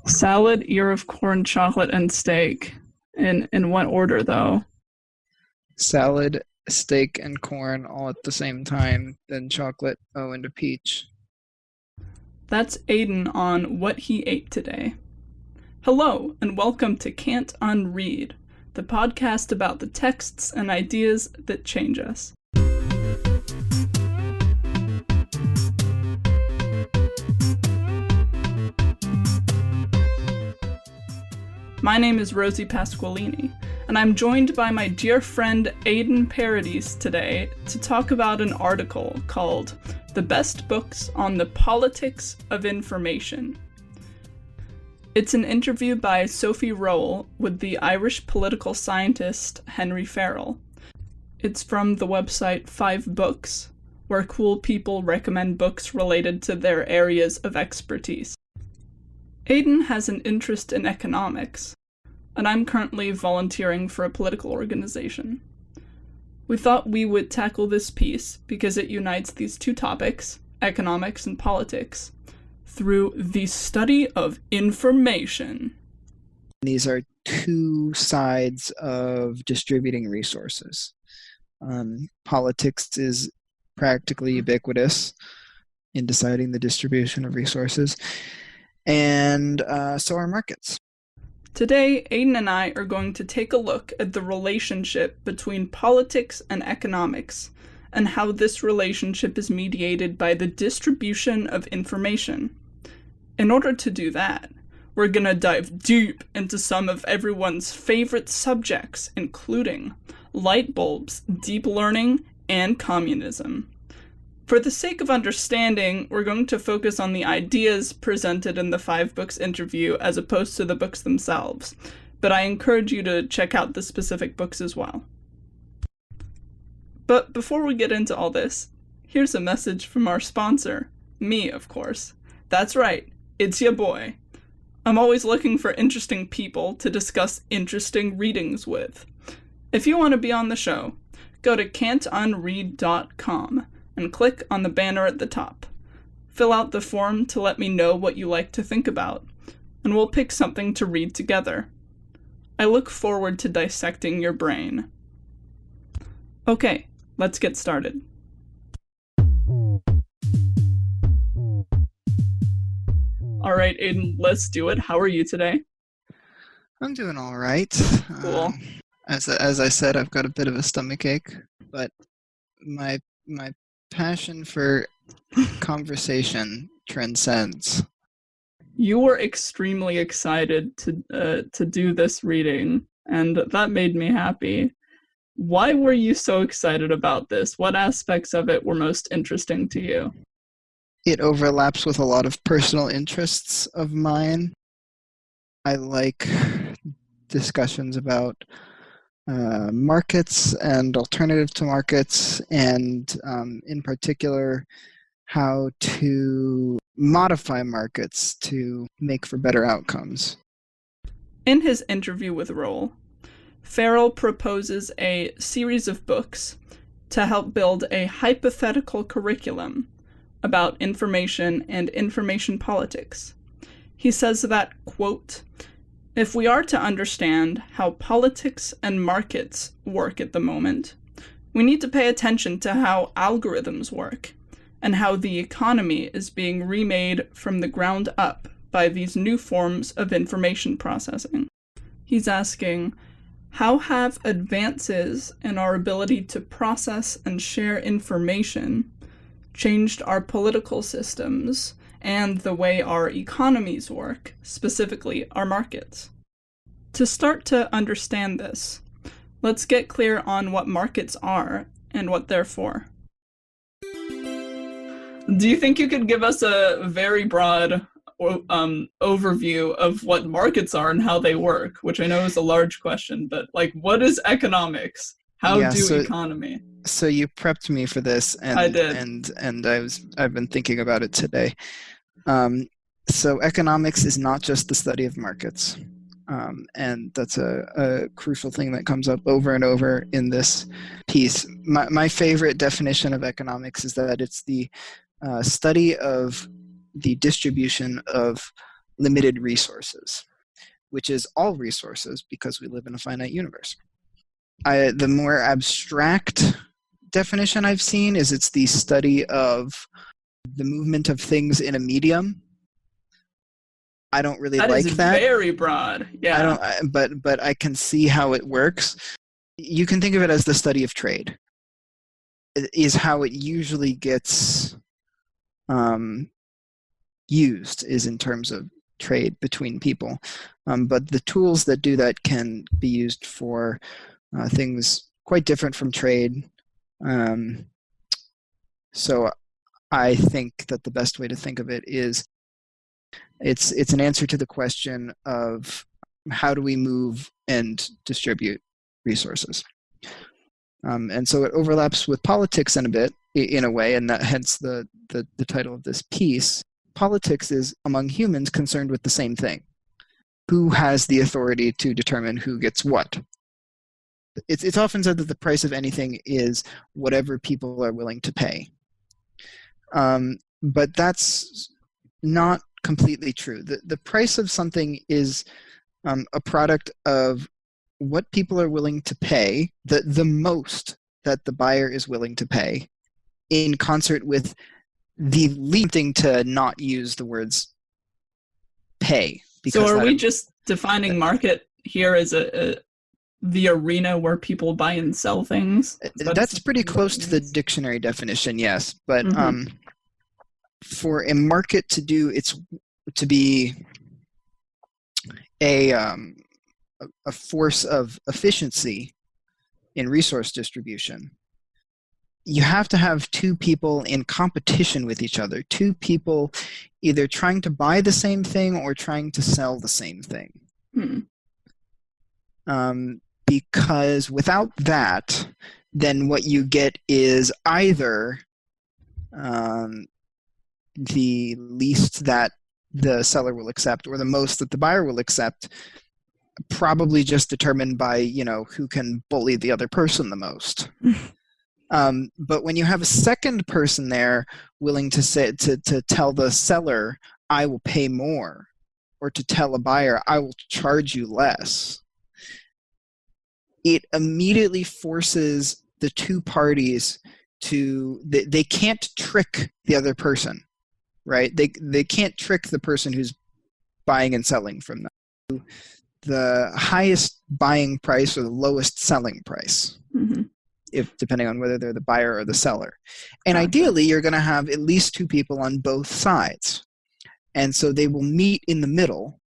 Salad, ear of corn, chocolate, and steak. In what order, though? Salad, steak, and corn all at the same time, then chocolate, and a peach. That's Aidan on what he ate today. Hello, and welcome to Can't Unread, the podcast about the texts and ideas that change us. My name is Rosie Pasqualini, and I'm joined by my dear friend Aidan Paradis today to talk about an article called The Best Books on the Politics of Information. It's an interview by Sophie Rowell with the Irish political scientist Henry Farrell. It's from the website 5 Books, where cool people recommend books related to their areas of expertise. Aidan has an interest in economics, and I'm currently volunteering for a political organization. We thought we would tackle this piece because it unites these two topics, economics and politics, through the study of information. These are two sides of distributing resources. Politics is practically ubiquitous in deciding the distribution of resources, and so are markets. Today, Aidan and I are going to take a look at the relationship between politics and economics, and how this relationship is mediated by the distribution of information. In order to do that, we're gonna dive deep into some of everyone's favorite subjects, including light bulbs, deep learning, and communism. For the sake of understanding, we're going to focus on the ideas presented in the 5 Books interview as opposed to the books themselves, but I encourage you to check out the specific books as well. But before we get into all this, here's a message from our sponsor, me, of course. That's right, it's your boy. I'm always looking for interesting people to discuss interesting readings with. If you want to be on the show, go to can'tunread.com and click on the banner at the top. Fill out the form to let me know what you like to think about, and we'll pick something to read together. I look forward to dissecting your brain. Okay, let's get started. All right, Aidan, let's do it. How are you today? I'm doing all right. Cool. As I said, I've got a bit of a stomach ache, but my passion for conversation transcends. You were extremely excited to do this reading, and that made me happy. Why were you so excited about this? What aspects of it were most interesting to you? It overlaps with a lot of personal interests of mine. I like discussions about markets and alternative to markets, and in particular, how to modify markets to make for better outcomes. In his interview with Rowell, Farrell proposes a series of books to help build a hypothetical curriculum about information and information politics. He says that, quote, "If we are to understand how politics and markets work at the moment, we need to pay attention to how algorithms work and how the economy is being remade from the ground up by these new forms of information processing." He's asking, how have advances in our ability to process and share information changed our political systems and the way our economies work, specifically our markets? To start to understand this, let's get clear on what markets are and what they're for. Do you think you could give us a very broad overview of what markets are and how they work, which I know is a large question, but what is economics? How do economy? So you prepped me for this, and I did. And I've been thinking about it today. So economics is not just the study of markets, and that's a crucial thing that comes up over and over in this piece. My favorite definition of economics is that it's the study of the distribution of limited resources, which is all resources because we live in a finite universe. The more abstract definition I've seen is it's the study of the movement of things in a medium. I don't really like that. That is very broad. Yeah. But I can see how it works. You can think of it as the study of trade. It is how it usually gets used, is in terms of trade between people. But the tools that do that can be used for things quite different from trade. So I think that the best way to think of it is it's an answer to the question of how do we move and distribute resources. And so it overlaps with politics in a way, and that hence the title of this piece. Politics is among humans concerned with the same thing. Who has the authority to determine who gets what? It's often said that the price of anything is whatever people are willing to pay. But that's not completely true. The price of something is a product of what people are willing to pay, the most that the buyer is willing to pay, in concert with the least thing to not use the words pay. So are we just defining market here as the arena where people buy and sell things? That's pretty close to the dictionary definition, yes. But for a market to be a force of efficiency in resource distribution, you have to have two people in competition with each other, two people either trying to buy the same thing or trying to sell the same thing. Because without that, then what you get is either the least that the seller will accept or the most that the buyer will accept, probably just determined by, who can bully the other person the most. But when you have a second person there willing to say to tell the seller, I will pay more, or to tell a buyer, I will charge you less, it immediately forces the two parties to, they can't trick the other person, right? They can't trick the person who's buying and selling from them. The highest buying price or the lowest selling price, depending on whether they're the buyer or the seller. And ideally, you're going to have at least two people on both sides. And so they will meet in the middle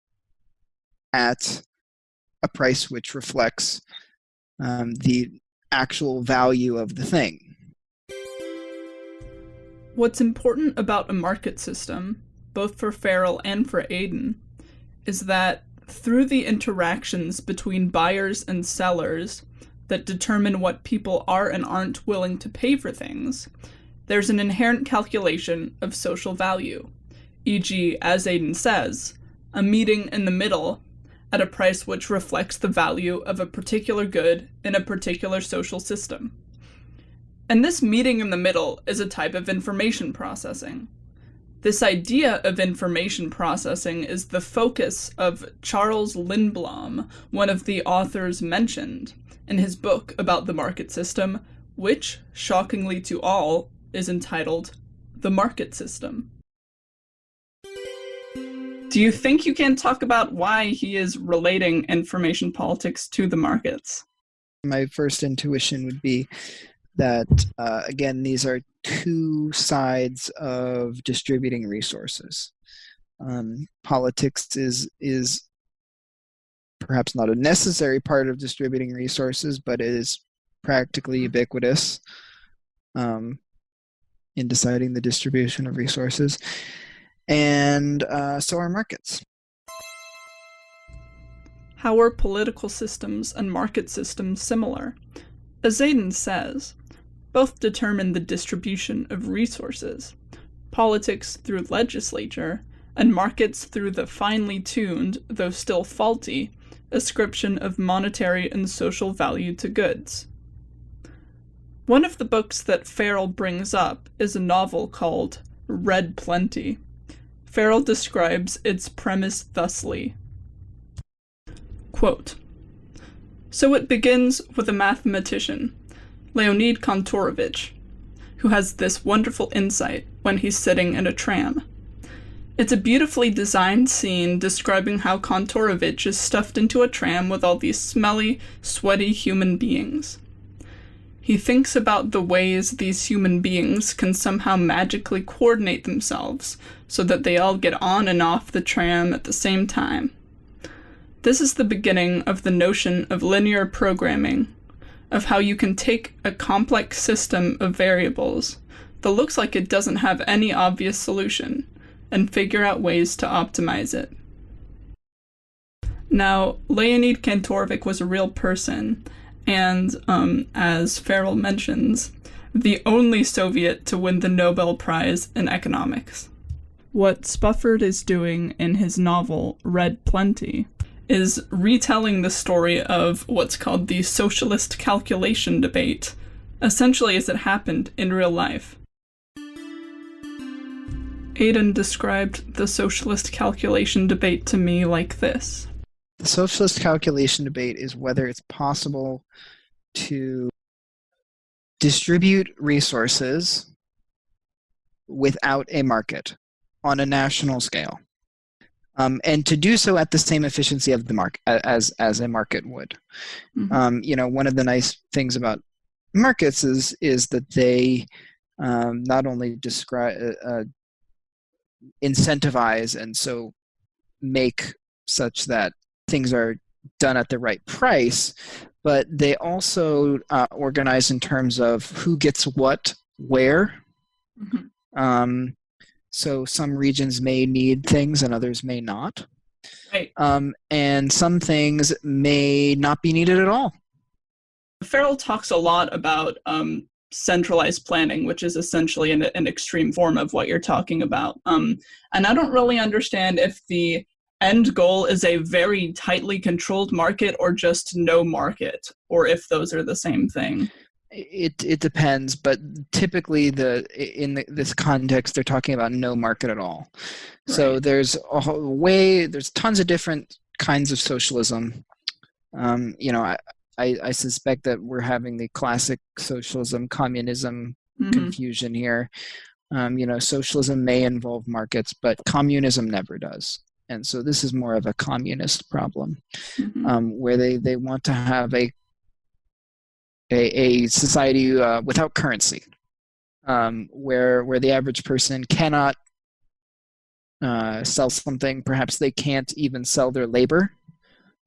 at a price which reflects the actual value of the thing. What's important about a market system, both for Farrell and for Aidan, is that through the interactions between buyers and sellers that determine what people are and aren't willing to pay for things, there's an inherent calculation of social value, e.g., as Aidan says, a meeting in the middle at a price which reflects the value of a particular good in a particular social system. And this meeting in the middle is a type of information processing. This idea of information processing is the focus of Charles Lindblom, one of the authors mentioned, in his book about the market system, which, shockingly to all, is entitled The Market System. Do you think you can talk about why he is relating information politics to the markets? My first intuition would be that, again, these are two sides of distributing resources. Politics is perhaps not a necessary part of distributing resources, but it is practically ubiquitous in deciding the distribution of resources. And so are markets. How are political systems and market systems similar? As Aidan says, both determine the distribution of resources, politics through legislature, and markets through the finely tuned, though still faulty, ascription of monetary and social value to goods. One of the books that Farrell brings up is a novel called Red Plenty. Farrell describes its premise thusly. Quote, "So it begins with a mathematician, Leonid Kantorovich, who has this wonderful insight when he's sitting in a tram. It's a beautifully designed scene describing how Kantorovich is stuffed into a tram with all these smelly, sweaty human beings. He thinks about the ways these human beings can somehow magically coordinate themselves so that they all get on and off the tram at the same time. This is the beginning of the notion of linear programming, of how you can take a complex system of variables that looks like it doesn't have any obvious solution and figure out ways to optimize it." Now, Leonid Kantorovich was a real person, and, as Farrell mentions, the only Soviet to win the Nobel Prize in economics. What Spufford is doing in his novel Red Plenty is retelling the story of what's called the socialist calculation debate, essentially as it happened in real life. Aidan described the socialist calculation debate to me like this. The socialist calculation debate is whether it's possible to distribute resources without a market on a national scale, and to do so at the same efficiency of the market as a market would. Mm-hmm. One of the nice things about markets is that they not only incentivize and so make such that things are done at the right price, but they also organize in terms of who gets what where. Mm-hmm. So some regions may need things and others may not. Right. And some things may not be needed at all. Farrell talks a lot about centralized planning, which is essentially an extreme form of what you're talking about. And I don't really understand if the end goal is a very tightly controlled market or just no market, or if those are the same thing. It depends, but typically in this context, they're talking about no market at all. Right. So there's tons of different kinds of socialism. I suspect that we're having the classic socialism, communism confusion here. Socialism may involve markets, but communism never does. And so this is more of a communist problem, where they want to have a society without currency, where the average person cannot sell something. Perhaps they can't even sell their labor,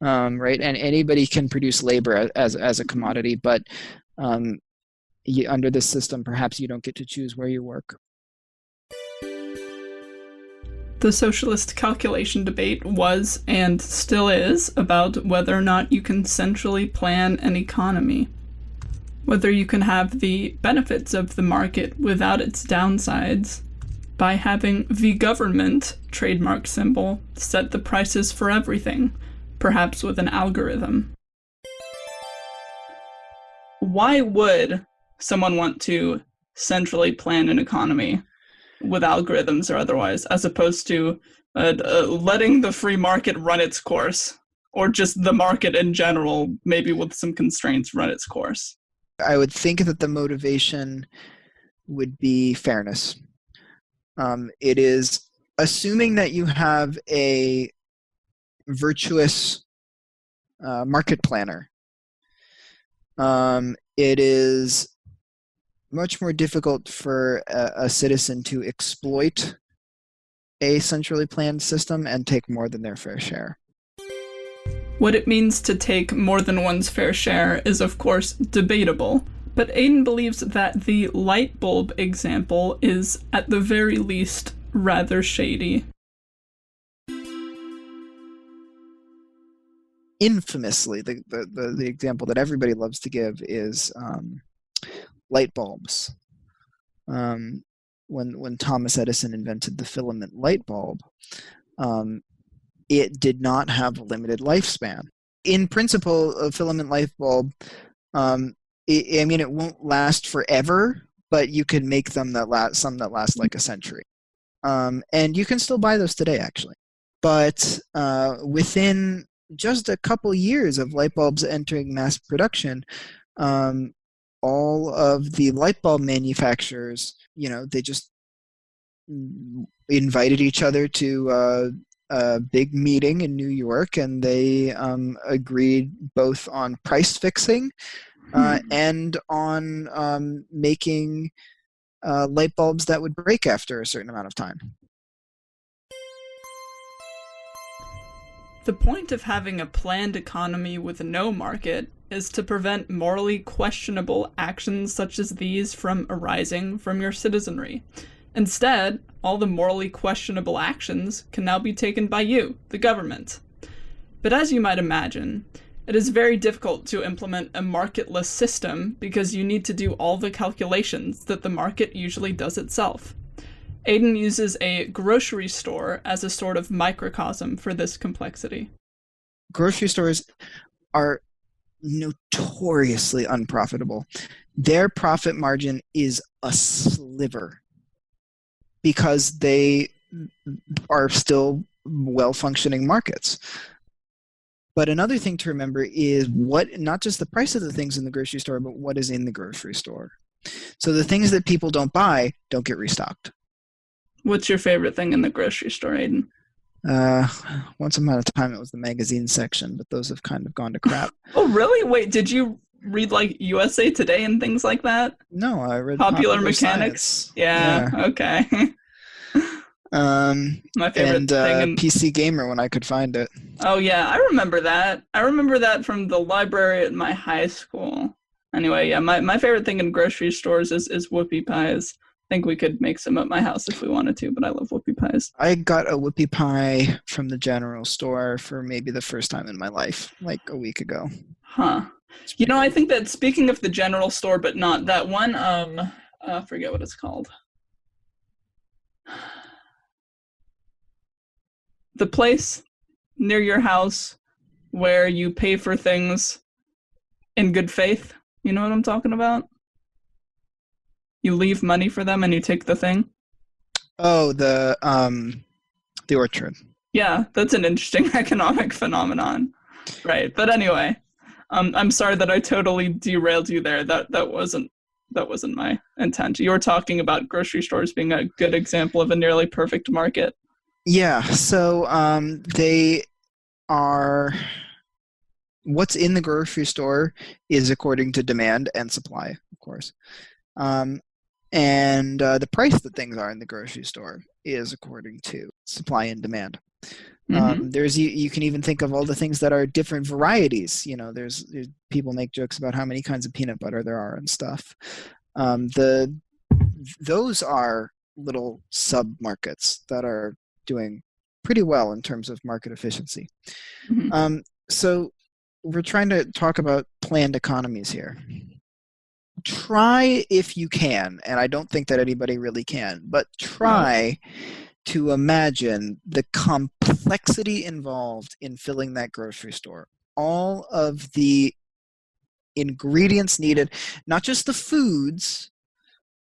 right? And anybody can produce labor as a commodity, but under this system, perhaps you don't get to choose where you work. The socialist calculation debate was, and still is, about whether or not you can centrally plan an economy. Whether you can have the benefits of the market without its downsides by having the government, trademark symbol, set the prices for everything, perhaps with an algorithm. Why would someone want to centrally plan an economy with algorithms or otherwise, as opposed to letting the free market run its course, or just the market in general, maybe with some constraints, run its course? I would think that the motivation would be fairness. It is assuming that you have a virtuous market planner. It is much more difficult for a citizen to exploit a centrally planned system and take more than their fair share. What it means to take more than one's fair share is, of course, debatable, but Aidan believes that the light bulb example is, at the very least, rather shady. Infamously, the example that everybody loves to give is light bulbs. When Thomas Edison invented the filament light bulb, it did not have a limited lifespan. In principle, a filament light bulb, it won't last forever, but you can make them some that last like a century. And you can still buy those today, actually. But within just a couple years of light bulbs entering mass production, all of the light bulb manufacturers, they just invited each other to a big meeting in New York, and they agreed both on price fixing and on making light bulbs that would break after a certain amount of time. The point of having a planned economy with no market is to prevent morally questionable actions such as these from arising from your citizenry. Instead, all the morally questionable actions can now be taken by you, the government. But as you might imagine, it is very difficult to implement a marketless system because you need to do all the calculations that the market usually does itself. Aidan uses a grocery store as a sort of microcosm for this complexity. Grocery stores are notoriously unprofitable. Their profit margin is a sliver because they are still well-functioning markets. But another thing to remember is not just the price of the things in the grocery store, but what is in the grocery store. So the things that people don't buy don't get restocked. What's your favorite thing in the grocery store, Aidan? Once upon a time, it was the magazine section, but those have kind of gone to crap. Oh, really? Wait, did you read like USA Today and things like that? No, I read Popular Mechanics. Yeah, okay. My favorite thing in PC Gamer when I could find it. Oh yeah, I remember that. I remember that from the library at my high school. Anyway, yeah, my favorite thing in grocery stores is whoopie pies. I think we could make some at my house if we wanted to, but I love whoopie pies. I got a whoopie pie from the general store for maybe the first time in my life, like a week ago. Huh. I think that speaking of the general store, but not that one, I forget what it's called. The place near your house where you pay for things in good faith. You know what I'm talking about? You leave money for them and you take the thing. Oh, the orchard. Yeah, that's an interesting economic phenomenon. Right. But anyway, I'm sorry that I totally derailed you there. That wasn't my intent. You were talking about grocery stores being a good example of a nearly perfect market. Yeah, so they are, what's in the grocery store is according to demand and supply, of course. And the price that things are in the grocery store is according to supply and demand. Mm-hmm. You can even think of all the things that are different varieties. There's people make jokes about how many kinds of peanut butter there are and stuff. Those are little sub-markets that are doing pretty well in terms of market efficiency. Mm-hmm. So we're trying to talk about planned economies here. Try, if you can, and I don't think that anybody really can, but try to imagine the complexity involved in filling that grocery store. All of the ingredients needed, not just the foods,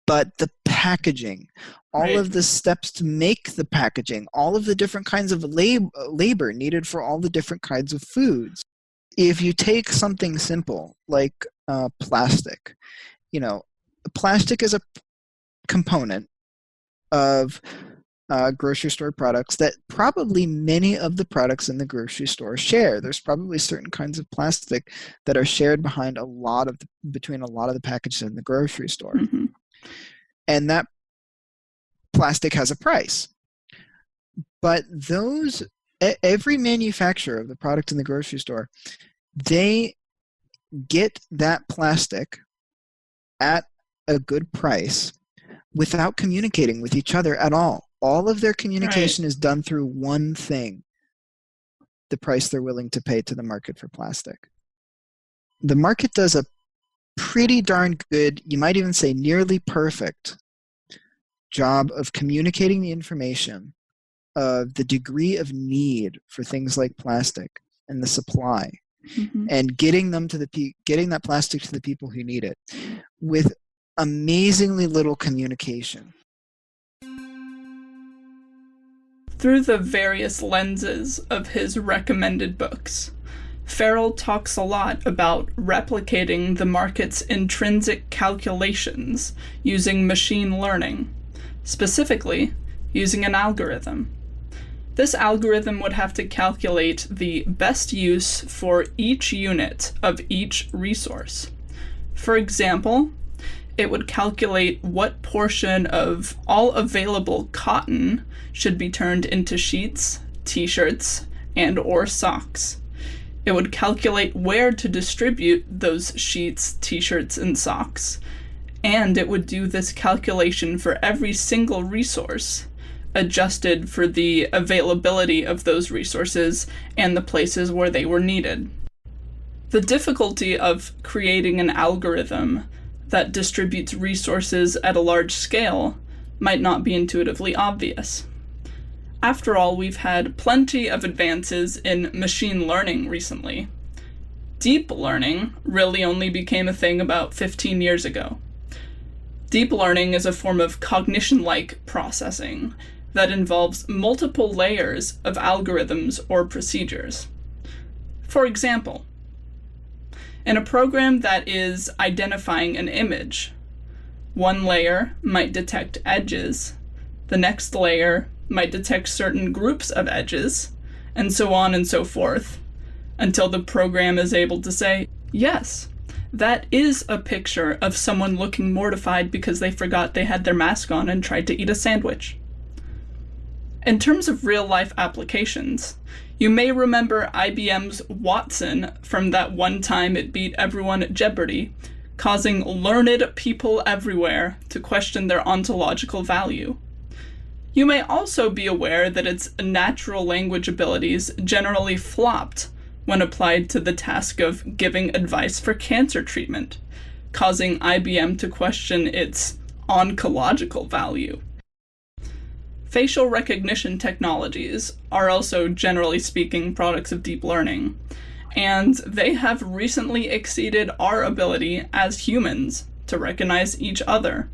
but the packaging, all of the steps to make the packaging, all of the different kinds of labor needed for all the different kinds of foods. If you take something simple like plastic, plastic is a component of grocery store products that probably many of the products in the grocery store share. There's probably certain kinds of plastic that are shared between a lot of the packages in the grocery store. Mm-hmm. And that plastic has a price. But every manufacturer of the product in the grocery store, they get that plastic at a good price without communicating with each other at all. All of their communication is done through one thing: the price they're willing to pay to the market for plastic. The market does a pretty darn good, you might even say nearly perfect, job of communicating the information of the degree of need for things like plastic and the supply, mm-hmm. and getting that plastic to the people who need it with amazingly little communication. Through the various lenses of his recommended books, Farrell talks a lot about replicating the market's intrinsic calculations using machine learning, specifically using an algorithm. This algorithm would have to calculate the best use for each unit of each resource. For example, it would calculate what portion of all available cotton should be turned into sheets, t-shirts, and/or socks. It would calculate where to distribute those sheets, t-shirts, and socks. And it would do this calculation for every single resource, adjusted for the availability of those resources and the places where they were needed. The difficulty of creating an algorithm that distributes resources at a large scale might not be intuitively obvious. After all, we've had plenty of advances in machine learning recently. Deep learning really only became a thing about 15 years ago. Deep learning is a form of cognition-like processing that involves multiple layers of algorithms or procedures. For example, in a program that is identifying an image, one layer might detect edges, the next layer might detect certain groups of edges, and so on and so forth, until the program is able to say, yes, that is a picture of someone looking mortified because they forgot they had their mask on and tried to eat a sandwich. In terms of real-life applications, you may remember IBM's Watson from that one time it beat everyone at Jeopardy, causing learned people everywhere to question their ontological value. You may also be aware that its natural language abilities generally flopped when applied to the task of giving advice for cancer treatment, causing IBM to question its oncological value. Facial recognition technologies are also, generally speaking, products of deep learning, and they have recently exceeded our ability as humans to recognize each other,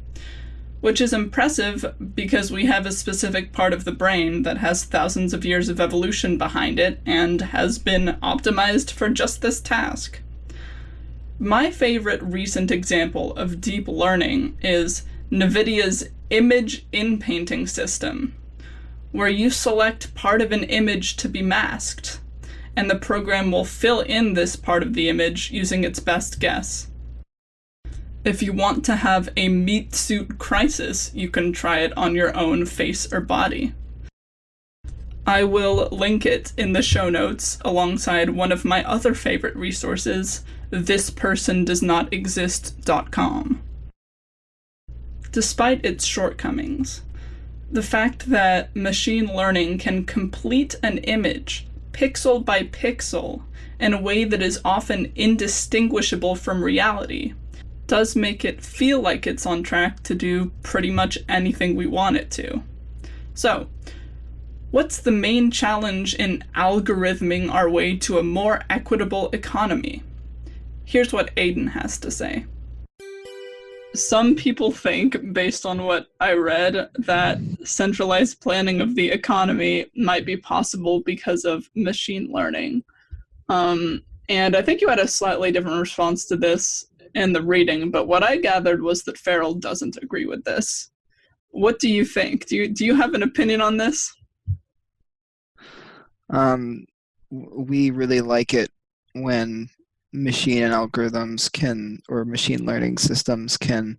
which is impressive because we have a specific part of the brain that has thousands of years of evolution behind it and has been optimized for just this task. My favorite recent example of deep learning is NVIDIA's image inpainting system, where you select part of an image to be masked, and the program will fill in this part of the image using its best guess. If you want to have a meat suit crisis, you can try it on your own face or body. I will link it in the show notes alongside one of my other favorite resources, thispersondoesnotexist.com. Despite its shortcomings, the fact that machine learning can complete an image pixel by pixel in a way that is often indistinguishable from reality does make it feel like it's on track to do pretty much anything we want it to. So, what's the main challenge in algorithming our way to a more equitable economy? Here's what Aidan has to say. Some people think, based on what I read, that centralized planning of the economy might be possible because of machine learning. And I think you had a slightly different response to this in the reading, but what I gathered was that Farrell doesn't agree with this. What do you think? Do you have an opinion on this? We really like it when machine and algorithms can, or machine learning systems can,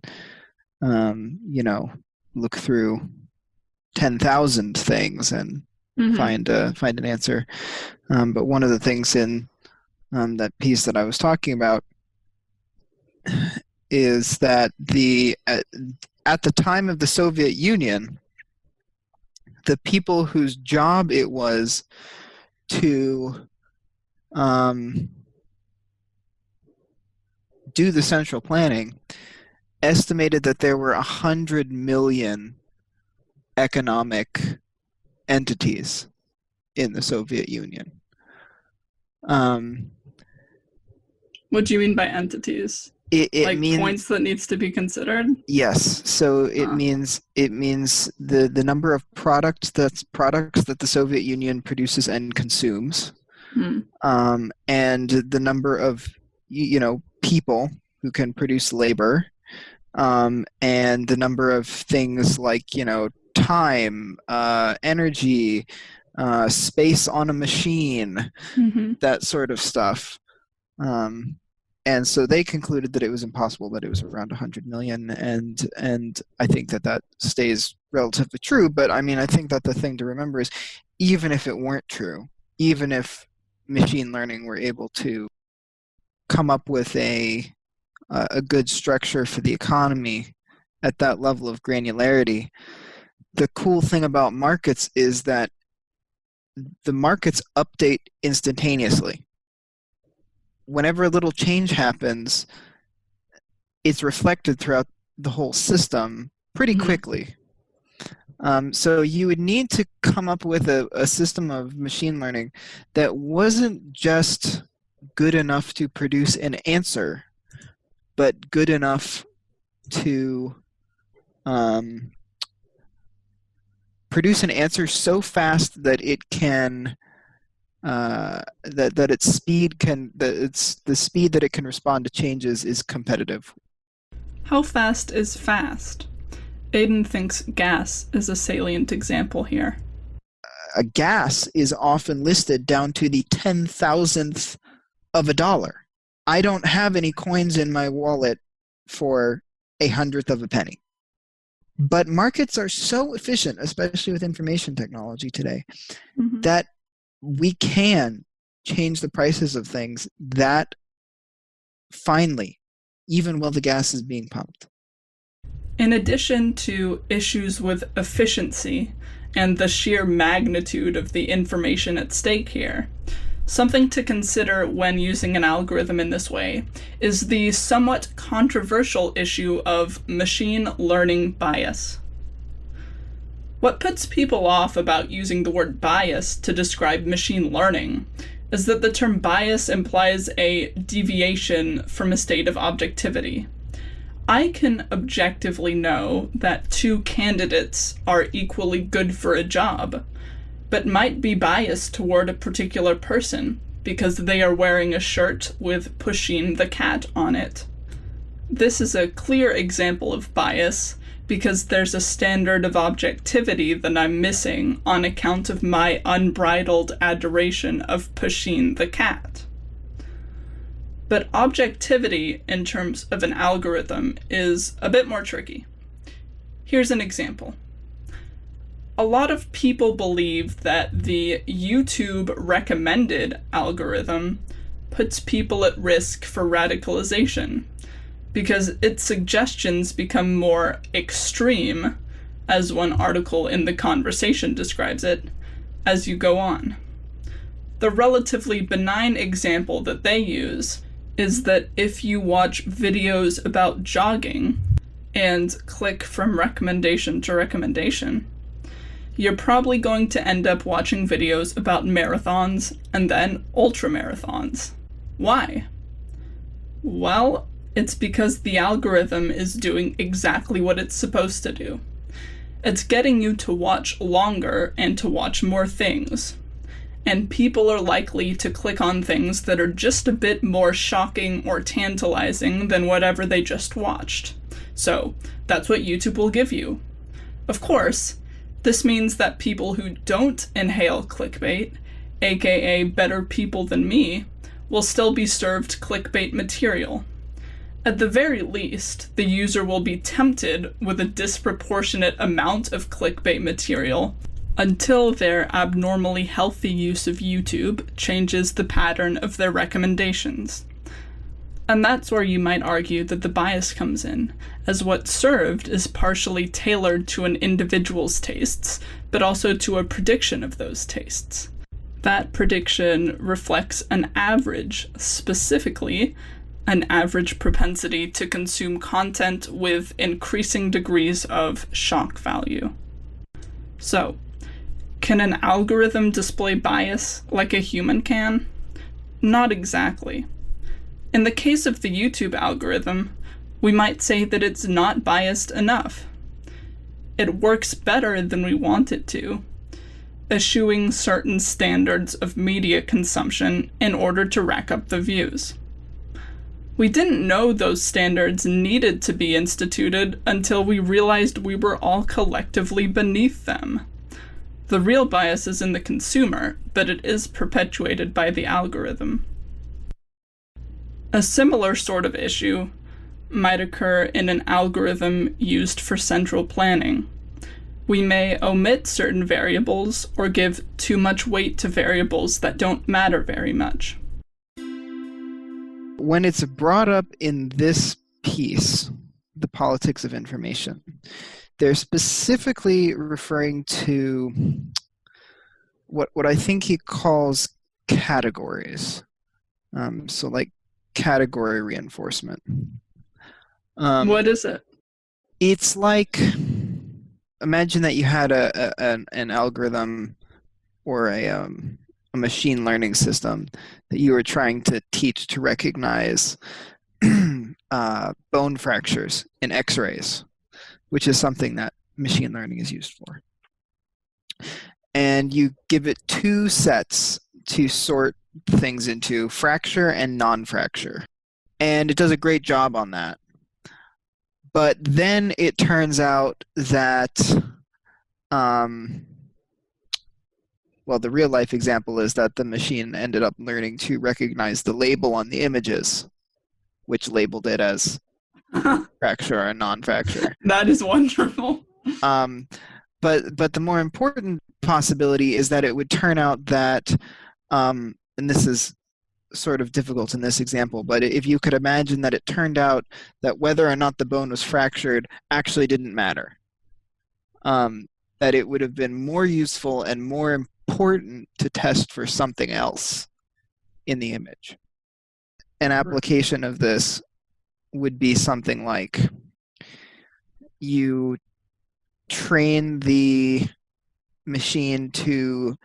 look through 10,000 things and find an answer. But one of the things in that piece that I was talking about is that at the time of the Soviet Union, the people whose job it was to do the central planning estimated that there were 100 million economic entities in the Soviet Union. What do you mean by entities? It Like means points that needs to be considered? yes. So it Huh. means the number of products that the Soviet Union produces and consumes, Hmm. and the number of people who can produce labor, and the number of things like time, energy, space on a machine, Hmm. that sort of stuff. Um, and so they concluded that it was impossible, that it was around 100 million, and I think that stays relatively true. But I mean, I think that the thing to remember is, even if it weren't true, even if machine learning were able to come up with a good structure for the economy at that level of granularity, the cool thing about markets is that the markets update instantaneously. Whenever a little change happens, it's reflected throughout the whole system pretty Hmm. quickly. So you would need to come up with a system of machine learning that wasn't just good enough to produce an answer, but good enough to produce an answer so fast that it can that its speed can that it's the speed that it can respond to changes is competitive. How fast is fast? Aidan thinks gas is a salient example here. A gas is often listed down to the 10,000th of a dollar. I don't have any coins in my wallet for a hundredth of a penny. But markets are so efficient, especially with information technology today, Hmm. that we can change the prices of things that finely, even while the gas is being pumped. In addition to issues with efficiency and the sheer magnitude of the information at stake here, something to consider when using an algorithm in this way is the somewhat controversial issue of machine learning bias. What puts people off about using the word bias to describe machine learning is that the term bias implies a deviation from a state of objectivity. I can objectively know that two candidates are equally good for a job, but might be biased toward a particular person because they are wearing a shirt with "pushing the cat" on it. This is a clear example of bias because there's a standard of objectivity that I'm missing on account of my unbridled adoration of "pushing the cat." But objectivity in terms of an algorithm is a bit more tricky. Here's an example. A lot of people believe that the YouTube recommended algorithm puts people at risk for radicalization because its suggestions become more extreme, as one article in The Conversation describes it, as you go on. The relatively benign example that they use is that if you watch videos about jogging and click from recommendation to recommendation, you're probably going to end up watching videos about marathons and then ultramarathons. Why? Well, it's because the algorithm is doing exactly what it's supposed to do. It's getting you to watch longer and to watch more things. And people are likely to click on things that are just a bit more shocking or tantalizing than whatever they just watched. So that's what YouTube will give you. Of course, this means that people who don't inhale clickbait, aka better people than me, will still be served clickbait material. At the very least, the user will be tempted with a disproportionate amount of clickbait material until their abnormally healthy use of YouTube changes the pattern of their recommendations. And that's where you might argue that the bias comes in, as what's served is partially tailored to an individual's tastes, but also to a prediction of those tastes. That prediction reflects an average, specifically an average propensity to consume content with increasing degrees of shock value. So, can an algorithm display bias like a human can? Not exactly. In the case of the YouTube algorithm, we might say that it's not biased enough. It works better than we want it to, eschewing certain standards of media consumption in order to rack up the views. We didn't know those standards needed to be instituted until we realized we were all collectively beneath them. The real bias is in the consumer, but it is perpetuated by the algorithm. A similar sort of issue might occur in an algorithm used for central planning. We may omit certain variables or give too much weight to variables that don't matter very much. When it's brought up in this piece, the politics of information, they're specifically referring to what I think he calls categories. So like category reinforcement. What is it? It's like, imagine that you had an algorithm or a machine learning system that you were trying to teach to recognize bone fractures in X-rays, which is something that machine learning is used for. And you give it two sets to sort things into: fracture and non-fracture. And it does a great job on that. But then it turns out that, well, the real life example is that the machine ended up learning to recognize the label on the images, which labeled it as fracture or non-fracture. That is wonderful. But the more important possibility is that it would turn out that, and this is sort of difficult in this example, but if you could imagine that it turned out that whether or not the bone was fractured actually didn't matter, that it would have been more useful and more important to test for something else in the image. An application of this would be something like you train the machine to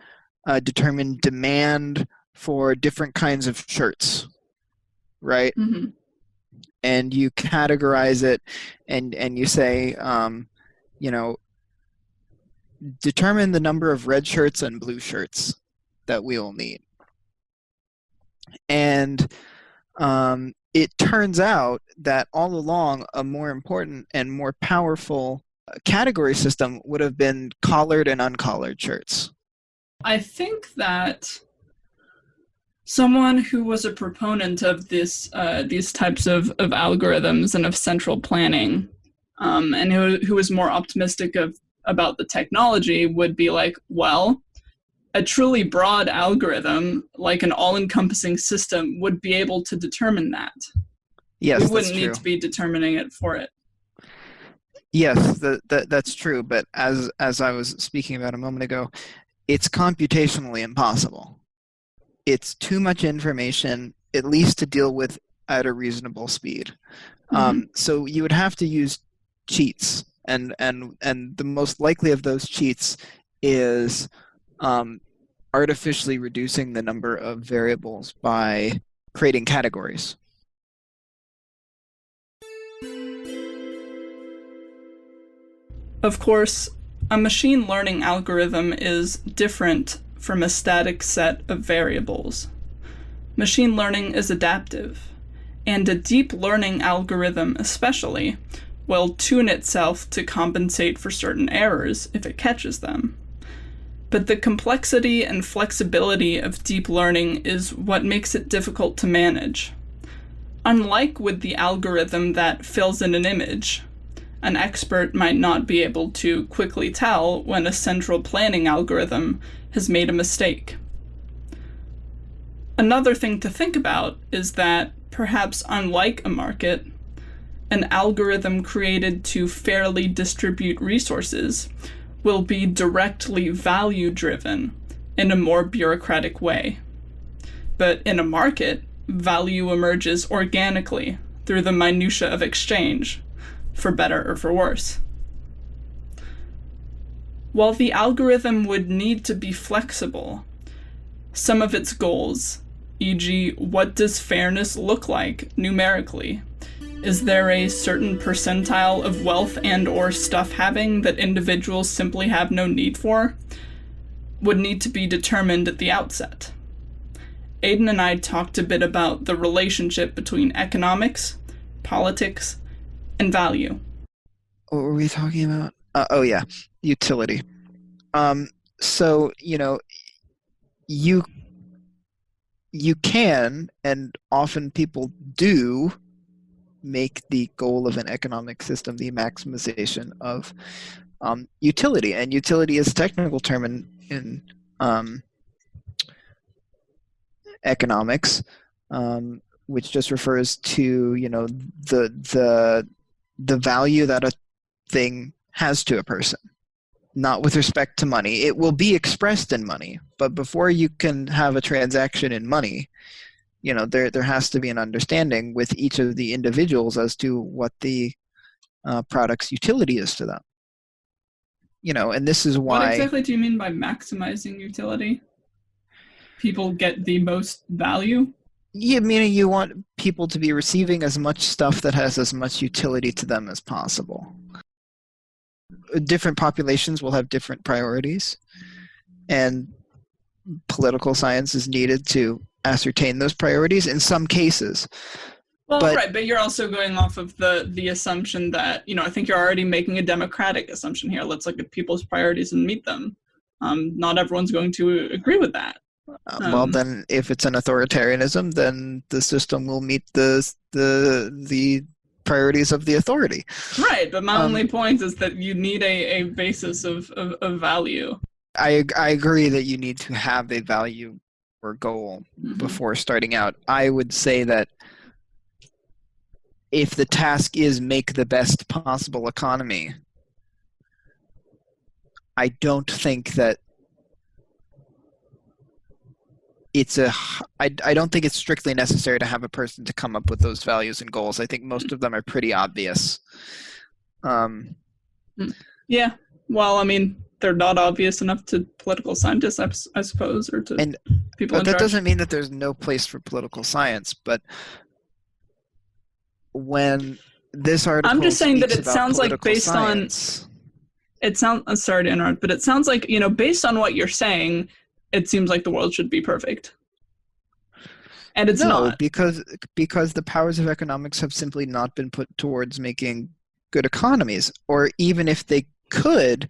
determine demand for different kinds of shirts, right? Mm-hmm. And you categorize it, and you say, you know, determine the number of red shirts and blue shirts that we will need. And it turns out that all along a more important and more powerful category system would have been collared and uncollared shirts. I think that someone who was a proponent of these types of algorithms and of central planning, and who was more optimistic about the technology, would be like, well, a truly broad algorithm, like an all-encompassing system, would be able to determine that. Yes, we wouldn't need to be determining it for it. Yes, that's true. But as I was speaking about a moment ago, it's computationally impossible. It's too much information, at least to deal with at a reasonable speed. Mm-hmm. So you would have to use cheats, and the most likely of those cheats is artificially reducing the number of variables by creating categories. Of course, a machine learning algorithm is different from a static set of variables. Machine learning is adaptive, and a deep learning algorithm especially will tune itself to compensate for certain errors if it catches them. But the complexity and flexibility of deep learning is what makes it difficult to manage. Unlike with the algorithm that fills in an image, an expert might not be able to quickly tell when a central planning algorithm has made a mistake. Another thing to think about is that, perhaps unlike a market, an algorithm created to fairly distribute resources will be directly value-driven in a more bureaucratic way. But in a market, value emerges organically through the minutiae of exchange, for better or for worse. While the algorithm would need to be flexible, some of its goals, E.g., what does fairness look like numerically? Is there a certain percentile of wealth and or stuff having that individuals simply have no need for? Would need to be determined at the outset. Aidan and I talked a bit about the relationship between economics, politics, and value. What were we talking about? Oh yeah, utility. So you can, and often people do, make the goal of an economic system the maximization of utility. And utility is a technical term in economics, which just refers to the value that a thing has to a person, not with respect to money. It will be expressed in money, but before you can have a transaction in money, there has to be an understanding with each of the individuals as to what the product's utility is to them. And this is why. What exactly do you mean by maximizing utility? People get the most value? Yeah, meaning you want people to be receiving as much stuff that has as much utility to them as possible. Different populations will have different priorities, and political science is needed to ascertain those priorities in some cases. Well, but you're also going off of the assumption that, I think you're already making a democratic assumption here. Let's look at people's priorities and meet them. Not everyone's going to agree with that. Well, then, if it's an authoritarianism, then the system will meet the priorities of the authority. Right, but my only point is that you need a basis of value. I agree that you need to have a value or goal before starting out. I would say that if the task is make the best possible economy, I don't think that I don't think it's strictly necessary to have a person to come up with those values and goals. I think most of them are pretty obvious. Yeah, well, I mean, they're not obvious enough to political scientists, I suppose, or to people in charge. That doesn't mean that there's no place for political science, but when this article I'm just saying that it sounds like based science, I'm sorry to interrupt, but it sounds like, based on what you're saying, it seems like the world should be perfect. And it's not. because the powers of economics have simply not been put towards making good economies. Or even if they could,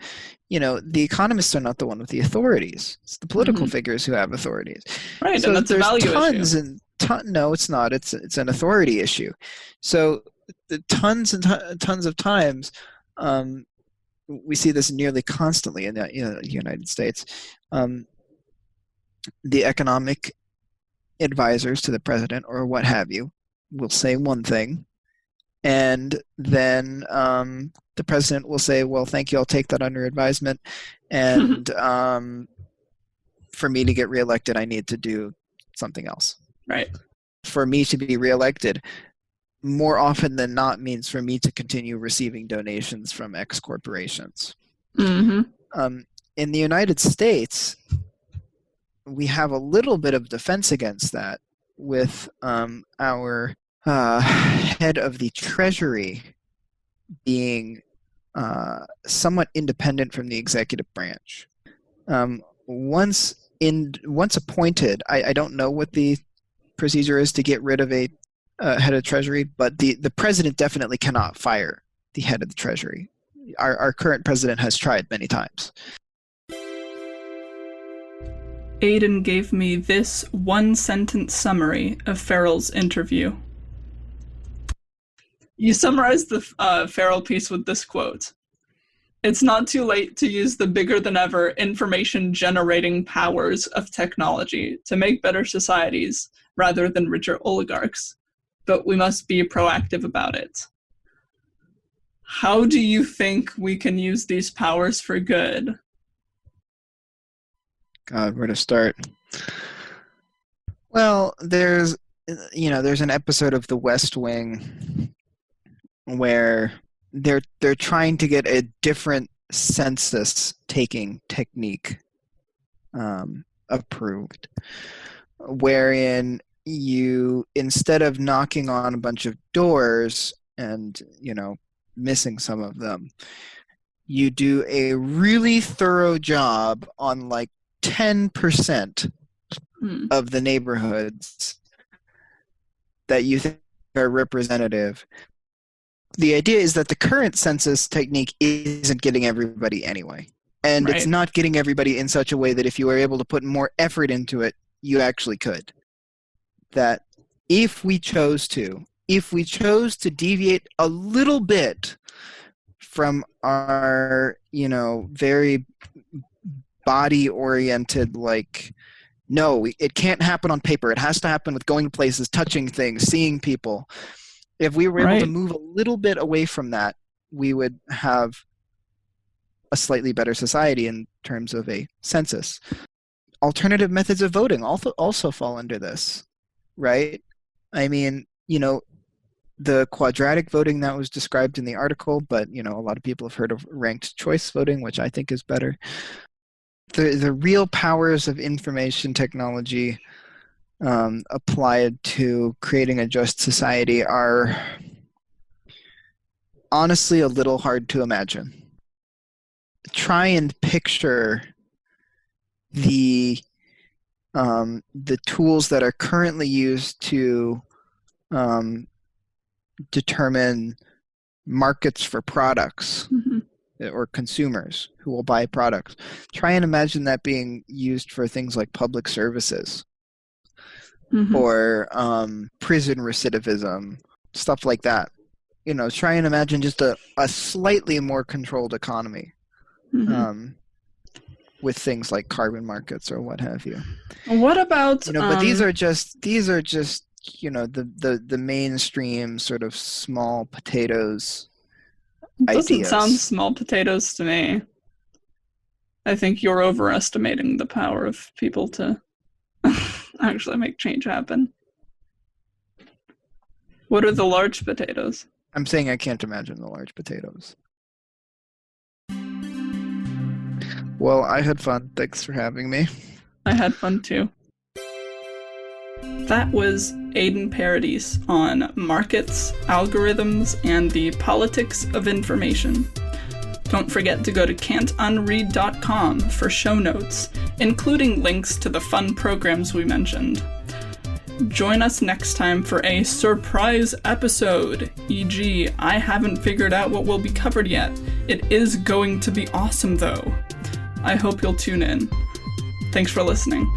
the economists are not the one with the authorities. It's the political figures who have authorities. Right, so and that's a value issue. No, it's not. It's an authority issue. So the tons and tons of times, we see this nearly constantly in the United States. The economic advisors to the president or what have you will say one thing, and then the president will say, well, thank you, I'll take that under advisement, and for me to get reelected, I need to do something else. Right. For me to be reelected, more often than not, means for me to continue receiving donations from X corporations. In the United States, we have a little bit of defense against that with our head of the Treasury being somewhat independent from the executive branch. Once appointed, I don't know what the procedure is to get rid of a head of Treasury, but the president definitely cannot fire the head of the Treasury. Our current president has tried many times. Aidan gave me this one-sentence summary of Farrell's interview. You summarized the Farrell piece with this quote: "It's not too late to use the bigger-than-ever information-generating powers of technology to make better societies rather than richer oligarchs, but we must be proactive about it." How do you think we can use these powers for good? God, where to start? Well, there's an episode of The West Wing where they're trying to get a different census taking technique approved. wherein you, instead of knocking on a bunch of doors and, missing some of them, you do a really thorough job on like 10% of the neighborhoods that you think are representative. The idea is that the current census technique isn't getting everybody anyway. And Right. It's not getting everybody in such a way that if you were able to put more effort into it, you actually could. That if we chose to deviate a little bit from our, very body-oriented, like, no, it can't happen on paper. It has to happen with going to places, touching things, seeing people. If we were able to move a little bit away from that, we would have a slightly better society in terms of a census. Alternative methods of voting also fall under this, right? I mean, the quadratic voting that was described in the article, but, a lot of people have heard of ranked choice voting, which I think is better. The real powers of information technology applied to creating a just society are honestly a little hard to imagine. Try and picture the tools that are currently used to determine markets for products or consumers who will buy products. Try and imagine that being used for things like public services or prison recidivism, stuff like that. Try and imagine just a slightly more controlled economy with things like carbon markets or what have you. What about but these are just the mainstream sort of small potatoes doesn't ideas. Sound small potatoes to me. I think you're overestimating the power of people to actually make change happen. What are the large potatoes? I'm saying I can't imagine the large potatoes. Well, I had fun. Thanks for having me. I had fun too. That was Aidan Paradis on markets, algorithms, and the politics of information. Don't forget to go to can'tunread.com for show notes, including links to the fun programs we mentioned. Join us next time for a surprise episode, e.g., I haven't figured out what will be covered yet. It is going to be awesome, though. I hope you'll tune in. Thanks for listening.